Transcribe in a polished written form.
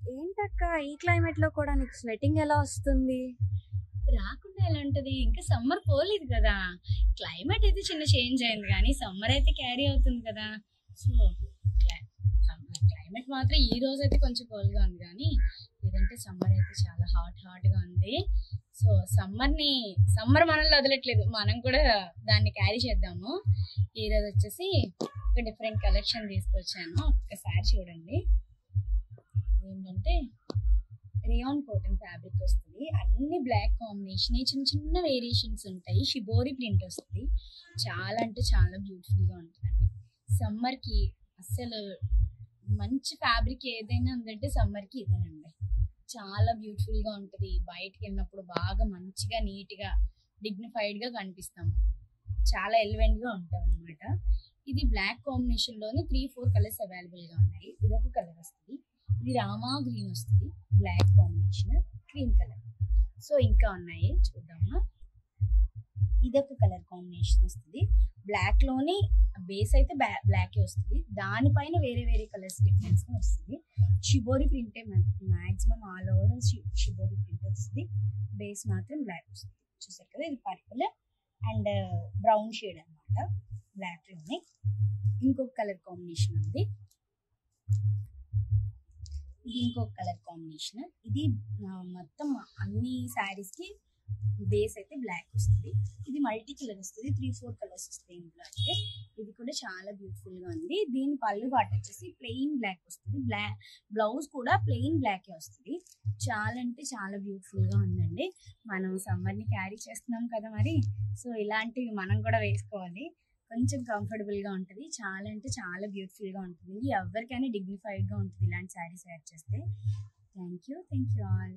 ఏంటక్క ఈ క్లైమేట్ లో కూడా నీకు స్వెట్టింగ్ ఎలా వస్తుంది? రాకుండా ఎలా ఉంటది? ఇంకా సమ్మర్ పోలేదు కదా! క్లైమేట్ అయితే చిన్న చేంజ్ అయింది గానీ, సమ్మర్ అయితే క్యారీ అవుతుంది కదా! సో, క్లై క్లైమేట్ మాత్రం ఈ రోజైతే కొంచెం కూల్‌గా ఉంది గానీ, లేదంటే సమ్మర్ అయితే చాలా హాట్‌గా ఉంది. సో, సమ్మర్ మనల్ని వదలట్లేదు. మనం కూడా దాన్ని క్యారీ చేద్దాము. ఈరోజొచ్చేసి ఒక డిఫరెంట్ కలెక్షన్ తీసుకొచ్చాను. ఒక్కసారి చూడండి. ఏంటంటే రేయాన్ కాటన్ ఫ్యాబ్రిక్ వస్తుంది. అన్ని బ్లాక్ కాంబినేషన్, చిన్న చిన్న వేరియేషన్స్ ఉంటాయి. షిబోరి ప్రింట్ వస్తుంది. చాలా అంటే చాలా బ్యూటిఫుల్ గా ఉంటుందండి. సమ్మర్ కి అసలు మంచి ఫ్యాబ్రిక్ ఏదైనా ఉందంటే సమ్మర్ కి ఇదేనండి. చాలా బ్యూటిఫుల్ గా ఉంటది. బయటకి వెళ్ళినప్పుడు బాగా మంచిగా నీట్ గా డిగ్నిఫైడ్ గా కనిపిస్తాము. చాలా ఎలివెంట్ గా ఉంటాం అనమాట. ఇది బ్లాక్ కాంబినేషన్ లోనే 3-4 కలర్స్ అవైలబుల్ గా ఉన్నాయి. ఇది ఒక కలర్ వస్తుంది. ఇది రామా గ్రీన్ వస్తుంది. Black combination, cream colour. So ఇంకా ఉన్నాయి చూద్దామా. ఇదొక కలర్ కాంబినేషన్ వస్తుంది. బ్లాక్ లోనే బేస్ అయితే బ్లాక్ వస్తుంది. దానిపైన వేరే వేరే కలర్స్ డిఫరెన్స్ గా వస్తుంది. షిబోరి ప్రింటే maximum all over shibori print వస్తుంది. బేస్ మాత్రం బ్లాక్ వస్తుంది. చూసారు కదా, ఇది పర్పుల్ అండ్ బ్రౌన్ షేడ్ అనమాట. బ్లాక్ లోనే ఇంకొక కలర్ కాంబినేషన్ ఉంది. ఇది ఇంకొక కలర్ కాంబినేషన్. ఇది మొత్తం అన్ని శారీస్ కి బేస్ అయితే బ్లాక్ వస్తుంది. ఇది మల్టీ కలర్ వస్తుంది. 3-4 కలర్స్ వస్తాయి ఇందులో అయితే. ఇది కూడా చాలా బ్యూటిఫుల్ గా ఉంది. దీని పళ్ళు పాట వచ్చేసి ప్లెయిన్ బ్లాక్ వస్తుంది. బ్లౌజ్ కూడా ప్లెయిన్ బ్లాకే వస్తుంది. చాలా అంటే చాలా బ్యూటిఫుల్ గా ఉందండి. మనం సమ్మర్ ని క్యారీ చేస్తున్నాం కదా మరి. సో ఇలాంటివి మనం కూడా వేసుకోవాలి. కొంచెం కంఫర్టబుల్ గా ఉంటుంది. చాలా అంటే చాలా బ్యూటిఫుల్ గా ఉంటుంది. ఎవరికైనా డిగ్నిఫైడ్ గా ఉంటుంది ఇలాంటి శారీస్ వేర్ చేస్తే. Thank you all.